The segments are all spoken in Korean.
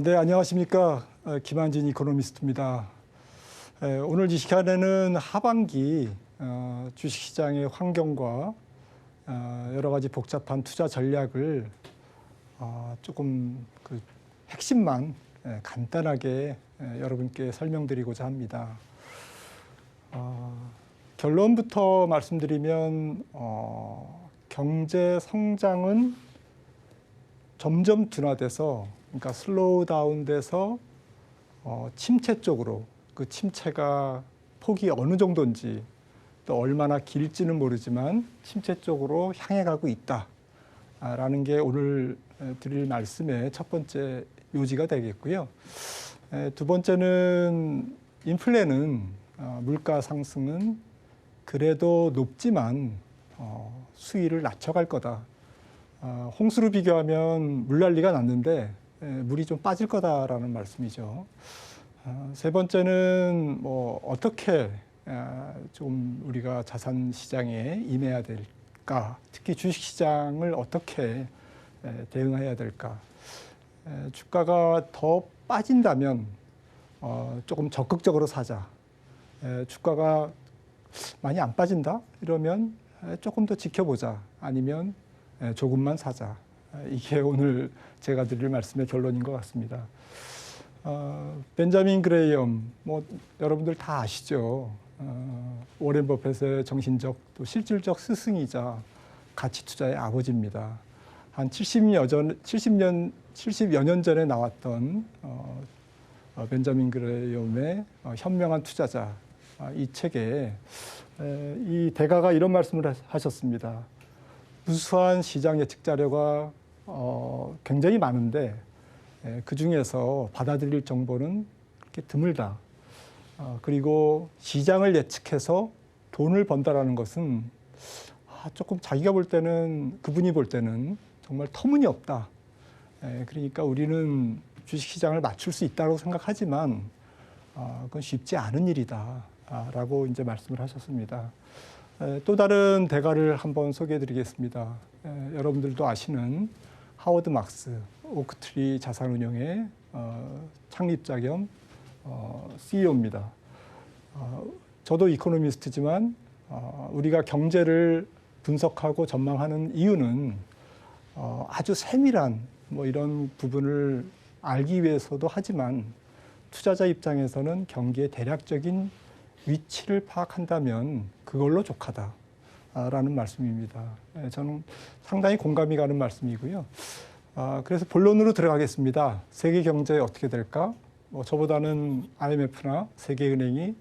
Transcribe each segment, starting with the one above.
네, 안녕하십니까. 김한진 이코노미스트입니다. 오늘 이 시간에는 하반기 주식시장의 환경과 여러 가지 복잡한 투자 전략을 조금 핵심만 간단하게 여러분께 설명드리고자 합니다. 결론부터 말씀드리면 경제 성장은 점점 둔화돼서, 그러니까 슬로우 다운돼서 침체 쪽으로, 그 침체가 폭이 어느 정도인지 또 얼마나 길지는 모르지만 침체 쪽으로 향해 가고 있다라는 게 오늘 드릴 말씀의 첫 번째 요지가 되겠고요. 두 번째는 인플레는 물가 상승은 그래도 높지만 수위를 낮춰갈 거다. 홍수로 비교하면 물난리가 났는데 물이 좀 빠질 거다라는 말씀이죠. 세 번째는 어떻게 좀 우리가 자산 시장에 임해야 될까, 특히 주식 시장을 어떻게 대응해야 될까. 주가가 더 빠진다면 조금 적극적으로 사자. 주가가 많이 안 빠진다 이러면 조금 더 지켜보자. 아니면 조금만 사자. 이게 오늘 제가 드릴 말씀의 결론인 것 같습니다. 벤자민 그레이엄, 여러분들 다 아시죠. 워렌 버핏의 정신적 또 실질적 스승이자 가치 투자의 아버지입니다. 한 70여 년 전에 나왔던 벤자민 그레이엄의 현명한 투자자, 이 책에 이 대가가 이런 말씀을 하셨습니다. 무수한 시장 예측 자료가 굉장히 많은데 그 중에서 받아들일 정보는 그렇게 드물다. 그리고 시장을 예측해서 돈을 번다라는 것은 조금 자기가 볼 때는, 그분이 볼 때는 정말 터무니없다. 그러니까 우리는 주식시장을 맞출 수 있다고 생각하지만 그건 쉽지 않은 일이다 라고 이제 말씀을 하셨습니다. 또 다른 대가를 한번 소개해 드리겠습니다. 여러분들도 아시는 하워드 막스, 오크트리 자산운용의 창립자 겸 CEO입니다. 저도 이코노미스트지만 우리가 경제를 분석하고 전망하는 이유는 아주 세밀한 이런 부분을 알기 위해서도 하지만, 투자자 입장에서는 경기의 대략적인 위치를 파악한다면 그걸로 족하다라는 말씀입니다. 저는 상당히 공감이 가는 말씀이고요. 그래서 본론으로 들어가겠습니다. 세계 경제 어떻게 될까? 저보다는 IMF나 세계은행이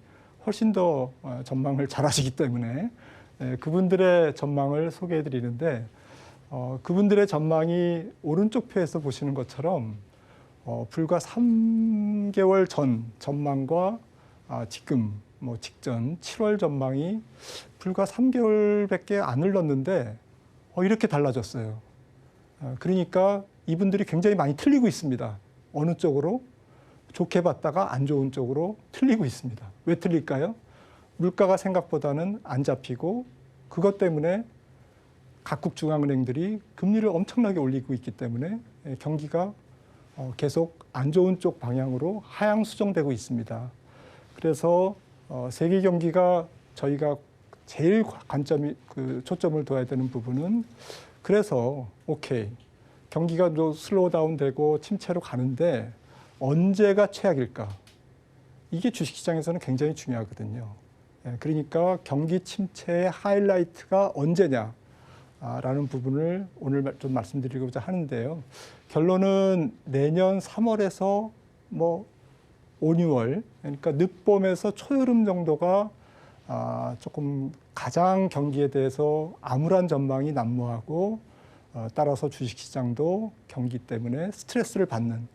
훨씬 더 전망을 잘하시기 때문에 그분들의 전망을 소개해 드리는데, 그분들의 전망이 오른쪽 표에서 보시는 것처럼 불과 3개월 전 전망과 지금 직전 7월 전망이 불과 3개월밖에 안 흘렀는데 이렇게 달라졌어요. 그러니까 이분들이 굉장히 많이 틀리고 있습니다. 어느 쪽으로? 좋게 봤다가 안 좋은 쪽으로 틀리고 있습니다. 왜 틀릴까요? 물가가 생각보다는 안 잡히고, 그것 때문에 각국 중앙은행들이 금리를 엄청나게 올리고 있기 때문에 경기가 계속 안 좋은 쪽 방향으로 하향 수정되고 있습니다. 그래서 세계 경기가 저희가 제일 초점을 둬야 되는 부분은, 그래서 오케이, 경기가 좀 슬로우 다운 되고 침체로 가는데 언제가 최악일까? 이게 주식시장에서는 굉장히 중요하거든요. 그러니까 경기 침체의 하이라이트가 언제냐? 라는 부분을 오늘 좀 말씀드리고자 하는데요. 결론은 내년 3월에서 5, 6월, 그러니까 늦봄에서 초여름 정도가 조금 가장 경기에 대해서 암울한 전망이 난무하고, 따라서 주식시장도 경기 때문에 스트레스를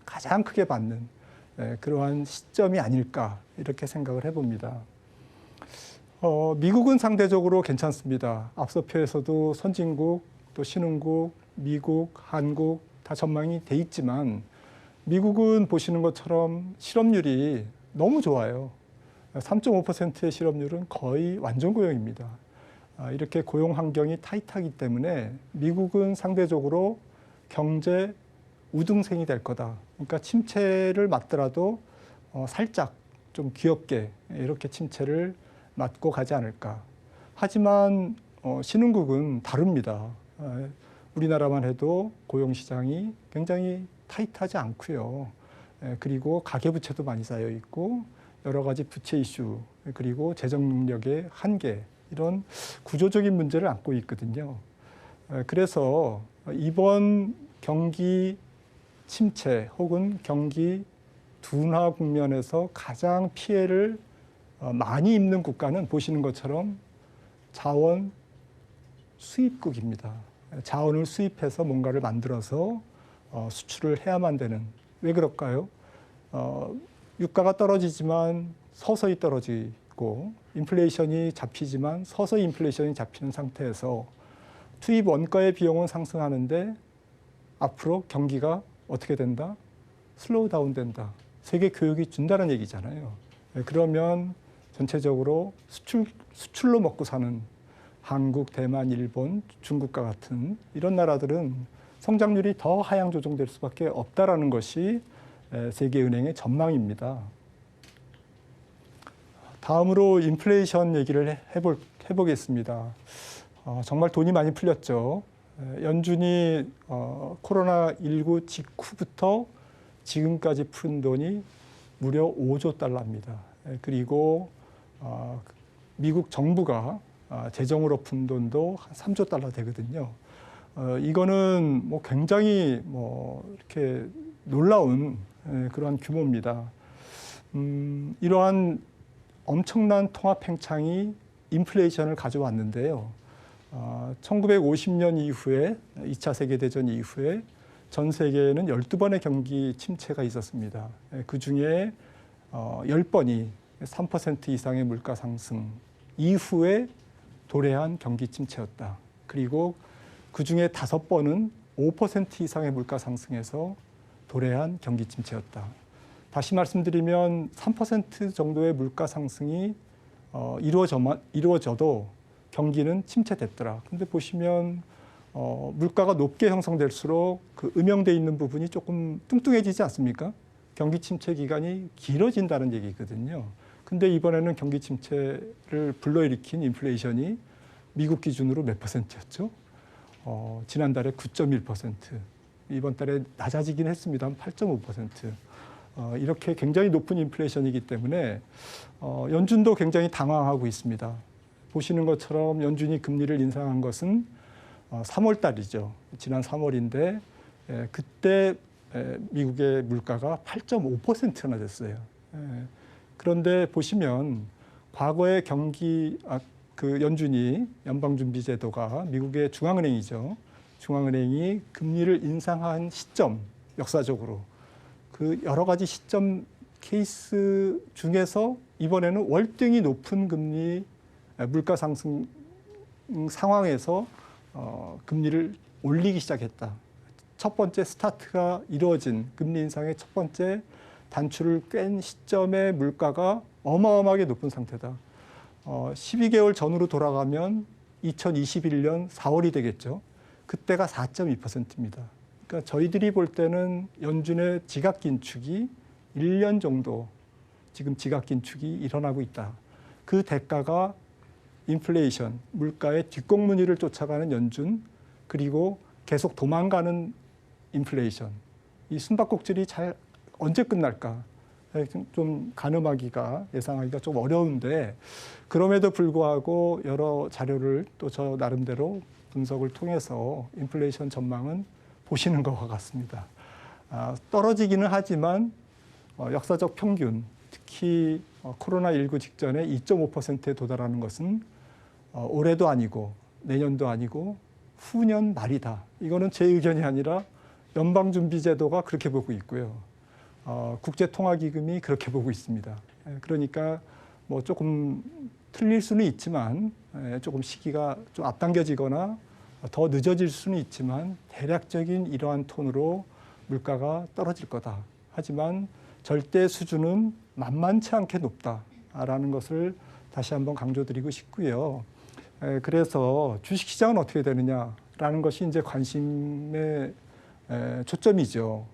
가장 크게 받는 그러한 시점이 아닐까, 이렇게 생각을 해봅니다. 미국은 상대적으로 괜찮습니다. 앞서 표에서도 선진국, 또 신흥국, 미국, 한국 다 전망이 돼 있지만, 미국은 보시는 것처럼 실업률이 너무 좋아요. 3.5%의 실업률은 거의 완전 고용입니다. 이렇게 고용 환경이 타이트하기 때문에 미국은 상대적으로 경제 우등생이 될 거다. 그러니까 침체를 맞더라도 살짝 좀 귀엽게 이렇게 침체를 맞고 가지 않을까. 하지만 신흥국은 다릅니다. 우리나라만 해도 고용시장이 굉장히 타이트하지 않고요. 그리고 가계부채도 많이 쌓여 있고 여러 가지 부채 이슈 그리고 재정 능력의 한계 이런 구조적인 문제를 안고 있거든요. 그래서 이번 경기 침체 혹은 경기 둔화 국면에서 가장 피해를 많이 입는 국가는 보시는 것처럼 자원 수입국입니다. 자원을 수입해서 뭔가를 만들어서 수출을 해야만 되는. 왜 그럴까요? 유가가 떨어지지만 서서히 떨어지고 인플레이션이 잡히지만 서서히 인플레이션이 잡히는 상태에서 투입 원가의 비용은 상승하는데 앞으로 경기가 어떻게 된다? 슬로우 다운 된다. 세계 교육이 준다는 얘기잖아요. 그러면 전체적으로 수출로 먹고 사는 한국, 대만, 일본, 중국과 같은 이런 나라들은 성장률이 더 하향 조정될 수밖에 없다라는 것이 세계은행의 전망입니다. 다음으로 인플레이션 얘기를 해보겠습니다. 정말 돈이 많이 풀렸죠. 연준이 코로나19 직후부터 지금까지 푼 돈이 무려 5조 달러입니다. 그리고 미국 정부가 재정으로 푼 돈도 한 3조 달러 되거든요. 이거는 뭐 굉장히 이렇게 놀라운 그러한 규모입니다. 이러한 엄청난 통합 팽창이 인플레이션을 가져왔는데요. 1950년 이후에 2차 세계대전 이후에 전 세계에는 12번의 경기 침체가 있었습니다. 그중에 10번이 3% 이상의 물가 상승 이후에 도래한 경기 침체였다. 그리고 그중에 5번은 5% 이상의 물가 상승에서 도래한 경기 침체였다. 다시 말씀드리면 3% 정도의 물가 상승이 이루어져도 경기는 침체됐더라. 근데 보시면 물가가 높게 형성될수록 그 음영돼 있는 부분이 조금 뚱뚱해지지 않습니까? 경기 침체 기간이 길어진다는 얘기거든요. 근데 이번에는 경기 침체를 불러일으킨 인플레이션이 미국 기준으로 몇 %였죠? 지난달에 9.1%, 이번 달에 낮아지긴 했습니다. 8.5%. 이렇게 굉장히 높은 인플레이션이기 때문에 연준도 굉장히 당황하고 있습니다. 보시는 것처럼 연준이 금리를 인상한 것은 3월 달이죠. 지난 3월인데 그때 미국의 물가가 8.5%나 됐어요. 그런데 보시면 과거의 그 연준이 연방준비제도가 미국의 중앙은행이죠. 중앙은행이 금리를 인상한 시점, 역사적으로 그 여러 가지 시점 케이스 중에서 이번에는 월등히 높은 금리 물가 상승 상황에서 금리를 올리기 시작했다. 첫 번째 스타트가 이루어진 금리 인상의 첫 번째 단추를 꿰n 시점의 물가가 어마어마하게 높은 상태다. 12개월 전으로 돌아가면 2021년 4월이 되겠죠. 그때가 4.2%입니다. 그러니까 저희들이 볼 때는 연준의 지각 긴축이 1년 정도 지금 지각 긴축이 일어나고 있다. 그 대가가 인플레이션, 물가의 뒷공무니를 쫓아가는 연준, 그리고 계속 도망가는 인플레이션. 이 숨바꼭질이 잘 언제 끝날까? 좀 가늠하기가, 예상하기가 좀 어려운데, 그럼에도 불구하고 여러 자료를 또 저 나름대로 분석을 통해서 인플레이션 전망은 보시는 것과 같습니다. 떨어지기는 하지만 역사적 평균, 특히 코로나19 직전에 2.5%에 도달하는 것은 올해도 아니고 내년도 아니고 후년 말이다. 이거는 제 의견이 아니라 연방준비제도가 그렇게 보고 있고요. 국제통화기금이 그렇게 보고 있습니다. 그러니까 뭐 조금 틀릴 수는 있지만 조금 시기가 좀 앞당겨지거나 더 늦어질 수는 있지만 대략적인 이러한 톤으로 물가가 떨어질 거다. 하지만 절대 수준은 만만치 않게 높다라는 것을 다시 한번 강조드리고 싶고요. 그래서 주식시장은 어떻게 되느냐라는 것이 이제 관심의 초점이죠.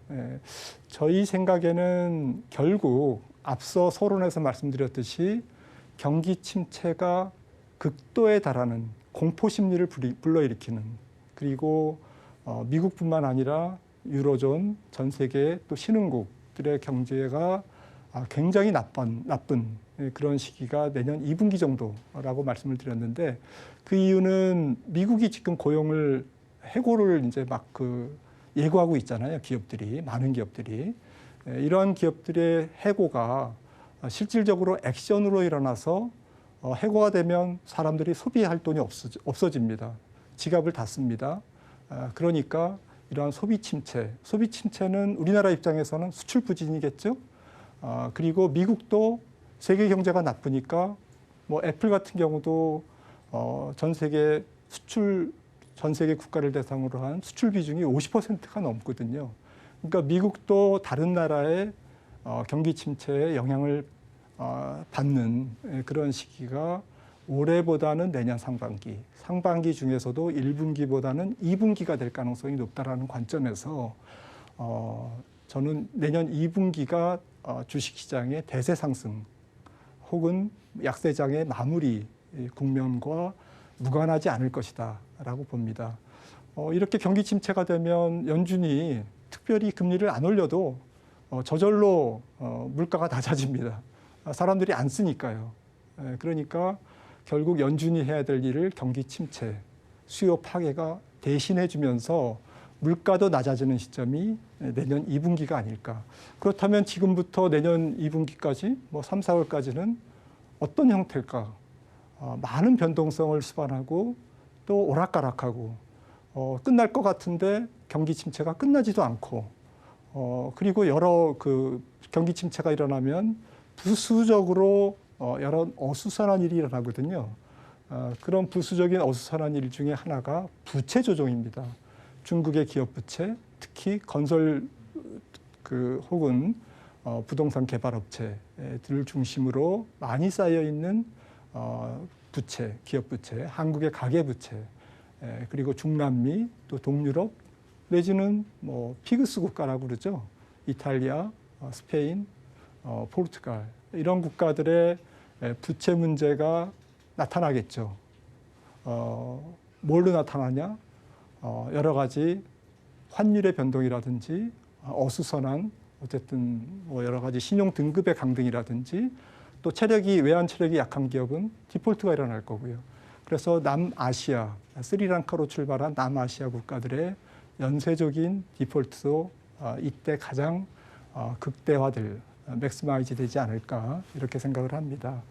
저희 생각에는 결국 앞서 서론에서 말씀드렸듯이 경기 침체가 극도에 달하는 공포 심리를 불러일으키는, 그리고 미국뿐만 아니라 유로존, 전 세계 또 신흥국들의 경제가 굉장히 나쁜 그런 시기가 내년 2분기 정도라고 말씀을 드렸는데, 그 이유는 미국이 지금 고용을 해고를 이제 막 예고하고 있잖아요. 기업들이, 많은 기업들이. 이러한 기업들의 해고가 실질적으로 액션으로 일어나서 해고가 되면 사람들이 소비할 돈이 없어집니다. 지갑을 닫습니다. 그러니까 이러한 소비 침체는 우리나라 입장에서는 수출 부진이겠죠. 그리고 미국도 세계 경제가 나쁘니까 뭐 애플 같은 경우도 전 세계 국가를 대상으로 한 수출 비중이 50%가 넘거든요. 그러니까 미국도 다른 나라의 경기 침체에 영향을 받는 그런 시기가 올해보다는 내년 상반기 중에서도 1분기보다는 2분기가 될 가능성이 높다라는 관점에서 저는 내년 2분기가 주식시장의 대세 상승 혹은 약세장의 마무리 국면과 무관하지 않을 것이다라고 봅니다. 이렇게 경기 침체가 되면 연준이 특별히 금리를 안 올려도 저절로 물가가 낮아집니다. 사람들이 안 쓰니까요. 그러니까 결국 연준이 해야 될 일을 경기 침체, 수요 파괴가 대신해 주면서 물가도 낮아지는 시점이 내년 2분기가 아닐까. 그렇다면 지금부터 내년 2분기까지 뭐 3, 4월까지는 어떤 형태일까? 많은 변동성을 수반하고 또 오락가락하고 끝날 것 같은데 경기 침체가 끝나지도 않고 그리고 여러 경기 침체가 일어나면 부수적으로 여러 어수선한 일이 일어나거든요. 그런 부수적인 어수선한 일 중에 하나가 부채 조정입니다. 중국의 기업 부채, 특히 건설 혹은 부동산 개발 업체들을 중심으로 많이 쌓여 있는 부채, 기업 부채, 한국의 가계 부채, 그리고 중남미 또 동유럽 내지는 뭐 피그스 국가라고 그러죠. 이탈리아, 스페인, 포르투갈 이런 국가들의 부채 문제가 나타나겠죠. 뭘로 나타나냐? 여러 가지 환율의 변동이라든지 어수선한 어쨌든 뭐 여러 가지 신용 등급의 강등이라든지 또 외환 체력이 약한 기업은 디폴트가 일어날 거고요. 그래서 남아시아, 스리랑카로 출발한 남아시아 국가들의 연쇄적인 디폴트도 이때 가장 맥시마이즈 되지 않을까 이렇게 생각을 합니다.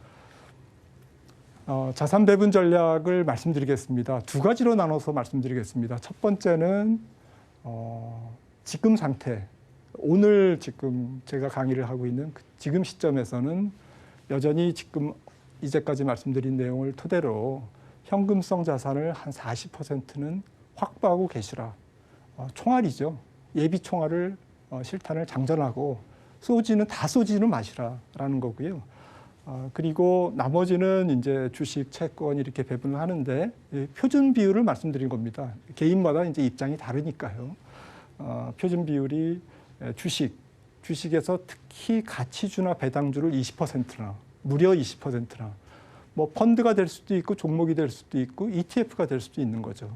자산 배분 전략을 말씀드리겠습니다. 두 가지로 나눠서 말씀드리겠습니다. 첫 번째는 지금 상태, 오늘 지금 제가 강의를 하고 있는 지금 시점에서는 여전히 지금 이제까지 말씀드린 내용을 토대로 현금성 자산을 한 40%는 확보하고 계시라. 총알이죠. 예비 총알을 실탄을 장전하고 다 쏘지는 마시라라는 거고요. 그리고 나머지는 이제 주식, 채권 이렇게 배분을 하는데 표준 비율을 말씀드린 겁니다. 개인마다 이제 입장이 다르니까요. 표준 비율이 주식에서 특히 가치주나 배당주를 20%나 무려 20%나 뭐 펀드가 될 수도 있고 종목이 될 수도 있고 ETF가 될 수도 있는 거죠.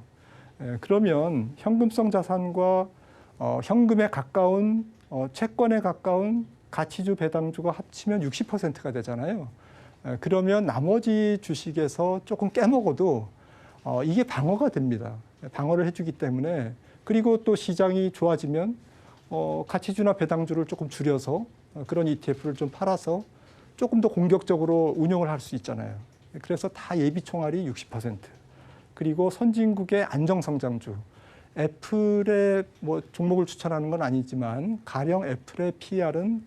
그러면 현금성 자산과 현금에 가까운 채권에 가까운 가치주 배당주가 합치면 60%가 되잖아요. 그러면 나머지 주식에서 조금 깨먹어도 이게 방어가 됩니다. 방어를 해주기 때문에 그리고 또 시장이 좋아지면 가치주나 배당주를 조금 줄여서 그런 ETF를 좀 팔아서 조금 더 공격적으로 운용을 할 수 있잖아요. 그래서 다 예비 총알이 60%. 그리고 선진국의 안정성장주. 애플의 뭐 종목을 추천하는 건 아니지만 가령 애플의 PR은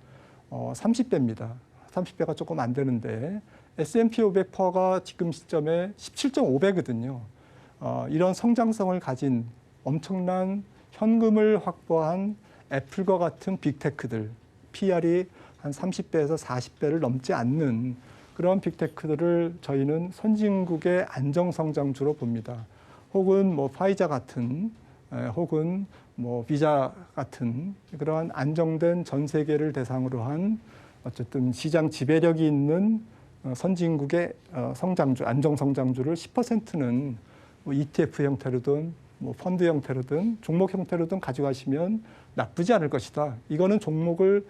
30배입니다. 30배가 조금 안 되는데 S&P 500%가 지금 시점에 17.5배거든요. 이런 성장성을 가진 엄청난 현금을 확보한 애플과 같은 빅테크들, PR이 한 30배에서 40배를 넘지 않는 그런 빅테크들을 저희는 선진국의 안정성장주로 봅니다. 혹은 뭐 파이자 같은 혹은 뭐 비자 같은 그러한 안정된 전 세계를 대상으로 한 어쨌든 시장 지배력이 있는 선진국의 성장주, 안정 성장주를 10%는 뭐 ETF 형태로든 뭐 펀드 형태로든 종목 형태로든 가져가시면 나쁘지 않을 것이다. 이거는 종목을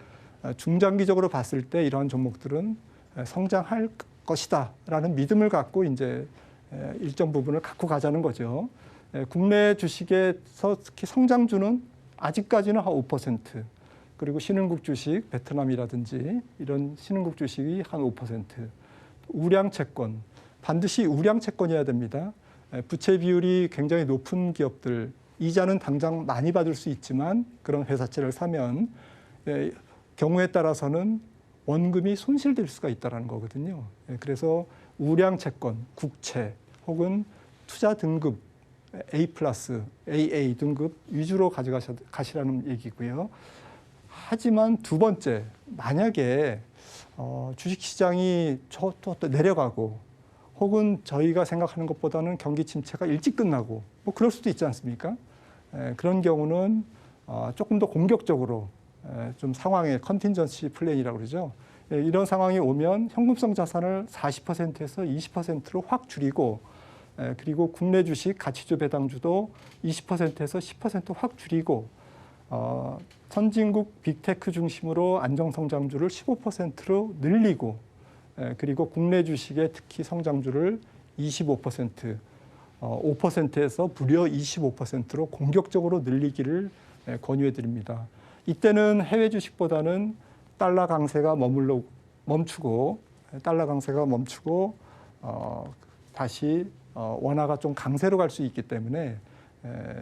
중장기적으로 봤을 때 이러한 종목들은 성장할 것이다라는 믿음을 갖고 이제 일정 부분을 갖고 가자는 거죠. 국내 주식에서 특히 성장주는 아직까지는 한 5%, 그리고 신흥국 주식, 베트남이라든지 이런 신흥국 주식이 한 5%, 우량 채권, 반드시 우량 채권이어야 됩니다. 부채 비율이 굉장히 높은 기업들, 이자는 당장 많이 받을 수 있지만 그런 회사채를 사면 경우에 따라서는 원금이 손실될 수가 있다는 거거든요. 그래서 우량 채권, 국채 혹은 투자 등급 A+, AA 등급 위주로 가시라는 얘기고요. 하지만 두 번째, 만약에 주식시장이 또 내려가고 혹은 저희가 생각하는 것보다는 경기 침체가 일찍 끝나고 뭐 그럴 수도 있지 않습니까? 그런 경우는 조금 더 공격적으로 좀 상황의 컨틴전시 플랜이라고 그러죠. 이런 상황이 오면 현금성 자산을 40%에서 20%로 확 줄이고 그리고 국내 주식 가치주 배당주도 20%에서 10% 확 줄이고 선진국 빅테크 중심으로 안정성장주를 15%로 늘리고 그리고 국내 주식의 특히 성장주를 25%, 5%에서 무려 25%로 공격적으로 늘리기를 권유해 드립니다. 이때는 해외 주식보다는 달러 강세가 멈추고 다시 원화가 좀 강세로 갈 수 있기 때문에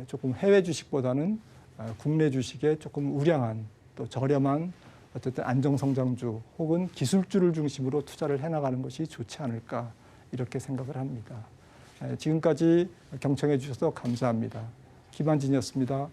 조금 해외 주식보다는 국내 주식에 조금 우량한 또 저렴한 어쨌든 안정성장주 혹은 기술주를 중심으로 투자를 해나가는 것이 좋지 않을까 이렇게 생각을 합니다. 지금까지 경청해 주셔서 감사합니다. 김한진이었습니다.